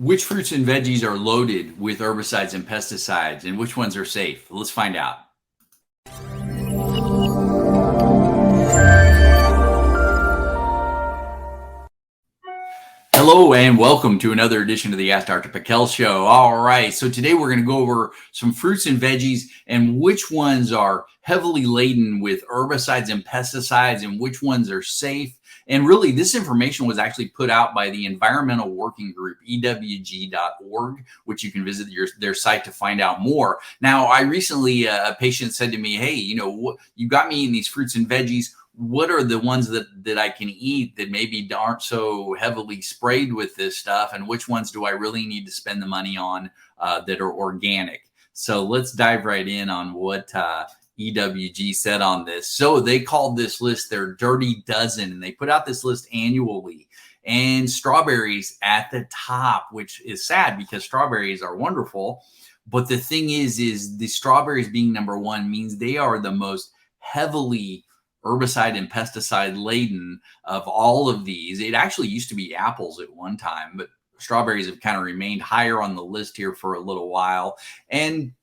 Which fruits and veggies are loaded with herbicides and pesticides, and which ones are safe? Let's find out. Hello and welcome to another edition of the Ask Dr. Pickel Show. All right, so today we're going to go over some fruits and veggies and which ones are heavily laden with herbicides and pesticides and which ones are safe. And really, this information was actually put out by the Environmental Working Group, EWG.org, which you can visit their site to find out more. Now, I recently, a patient said to me, hey, you got me eating these fruits and veggies. What are the ones that I can eat that maybe aren't so heavily sprayed with this stuff? And which ones do I really need to spend the money on that are organic? So let's dive right in on what EWG said on this. So they called this list their Dirty Dozen, and they put out this list annually. And strawberries at the top, which is sad because strawberries are wonderful. But the thing is the strawberries being number one means they are the most heavily herbicide and pesticide laden of all of these. It actually used to be apples at one time, but strawberries have kind of remained higher on the list here for a little while. And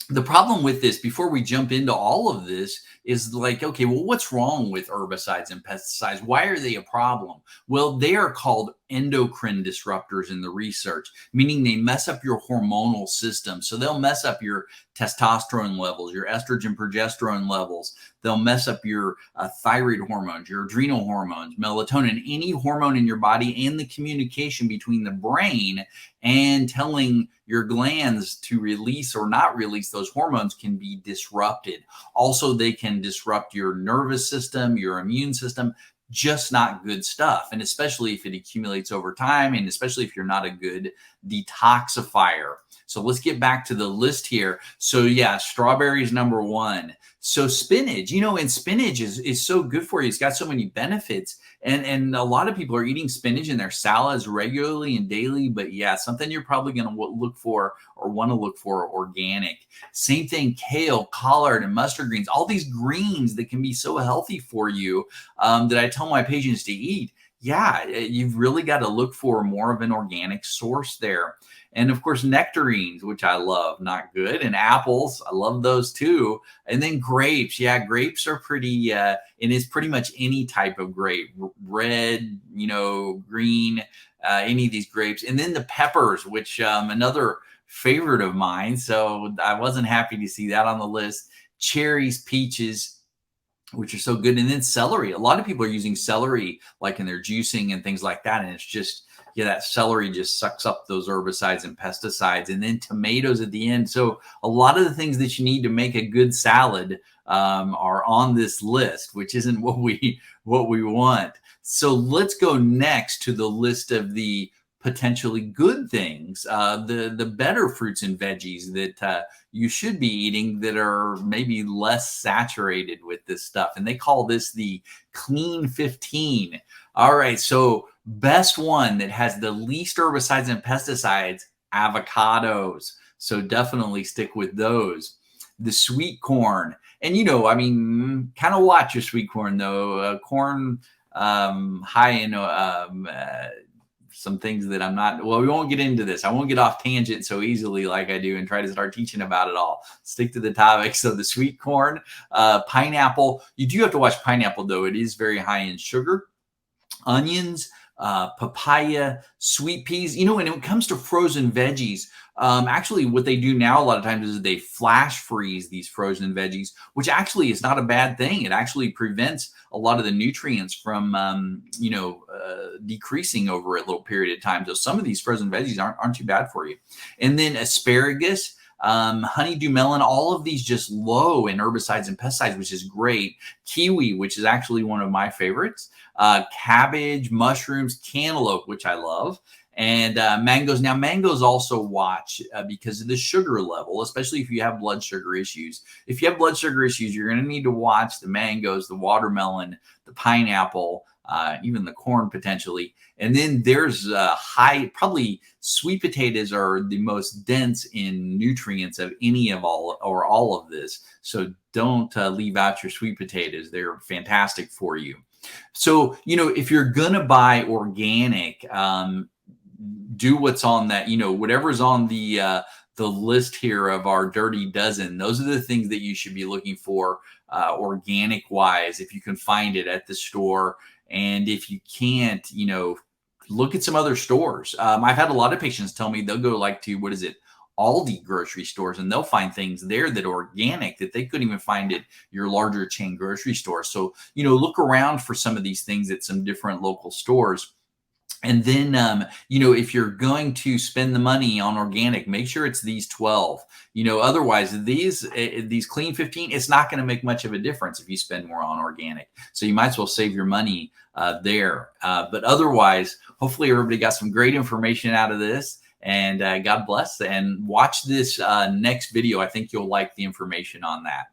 the problem with this, before we jump into all of this, is like, okay, well, what's wrong with herbicides and pesticides? Why are they a problem? Well, they are called endocrine disruptors in the research, meaning they mess up your hormonal system. So they'll mess up your testosterone levels, your estrogen, progesterone levels. They'll mess up your thyroid hormones, your adrenal hormones, melatonin, any hormone in your body, and the communication between the brain and telling your glands to release or not release those hormones can be disrupted. Also, they can disrupt your nervous system, your immune system. Just not good stuff. And especially if it accumulates over time, and especially if you're not a good detoxifier. So let's get back to the list here. So yeah, strawberries number one. So spinach, and spinach is so good for you. It's got so many benefits. And a lot of people are eating spinach in their salads regularly and daily. But yeah, something you're probably going to look for or want to look for organic. Same thing, kale, collard, and mustard greens. All these greens that can be so healthy for you that I tell my patients to eat. Yeah, you've really got to look for more of an organic source there. And of course, nectarines, which I love, not good. And apples, I love those too. And then grapes. Yeah, grapes are pretty, and it's pretty much any type of grape, red, green, any of these grapes. And then the peppers, which another favorite of mine. So I wasn't happy to see that on the list. Cherries, peaches, which are so good. And then celery. A lot of people are using celery like in their juicing and things like that. And it's just, that celery just sucks up those herbicides and pesticides. And then tomatoes at the end. So a lot of the things that you need to make a good salad are on this list, which isn't what we want. So let's go next to the list of the potentially good things, the better fruits and veggies that you should be eating that are maybe less saturated with this stuff. And they call this the Clean 15. All right, so best one that has the least herbicides and pesticides, avocados. So definitely stick with those. The sweet corn. And, kind of watch your sweet corn, though. Corn high in some things that I'm not, well, we won't get into this. I won't get off tangent so easily like I do and try to start teaching about it all. Stick to the topic. So the sweet corn, pineapple. You do have to watch pineapple, though. It is very high in sugar. Onions, papaya, sweet peas. When it comes to frozen veggies, actually what they do now a lot of times is they flash freeze these frozen veggies, which actually is not a bad thing. It actually prevents a lot of the nutrients from, decreasing over a little period of time. So some of these frozen veggies aren't too bad for you. And then asparagus, honeydew melon, all of these just low in herbicides and pesticides, which is great. Kiwi, which is actually one of my favorites. Cabbage, mushrooms, cantaloupe, which I love. And mangoes. Now, mangoes also watch because of the sugar level, especially if you have blood sugar issues. If you have blood sugar issues, you're going to need to watch the mangoes, the watermelon, the pineapple, even the corn potentially. And then there's probably sweet potatoes are the most dense in nutrients of any of all of this. So don't leave out your sweet potatoes. They're fantastic for you. So, if you're going to buy organic, do what's on that, whatever's on the list here of our dirty dozen. Those are the things that you should be looking for, organic wise, if you can find it at the store. And if you can't, look at some other stores. I've had a lot of patients tell me they'll go like to, what is it, Aldi grocery stores, and they'll find things there that are organic that they couldn't even find at your larger chain grocery store. So, look around for some of these things at some different local stores. And then, if you're going to spend the money on organic, make sure it's these 12. Otherwise, these clean 15, it's not going to make much of a difference if you spend more on organic. So you might as well save your money there. But otherwise, hopefully everybody got some great information out of this. And God bless. And watch this next video. I think you'll like the information on that.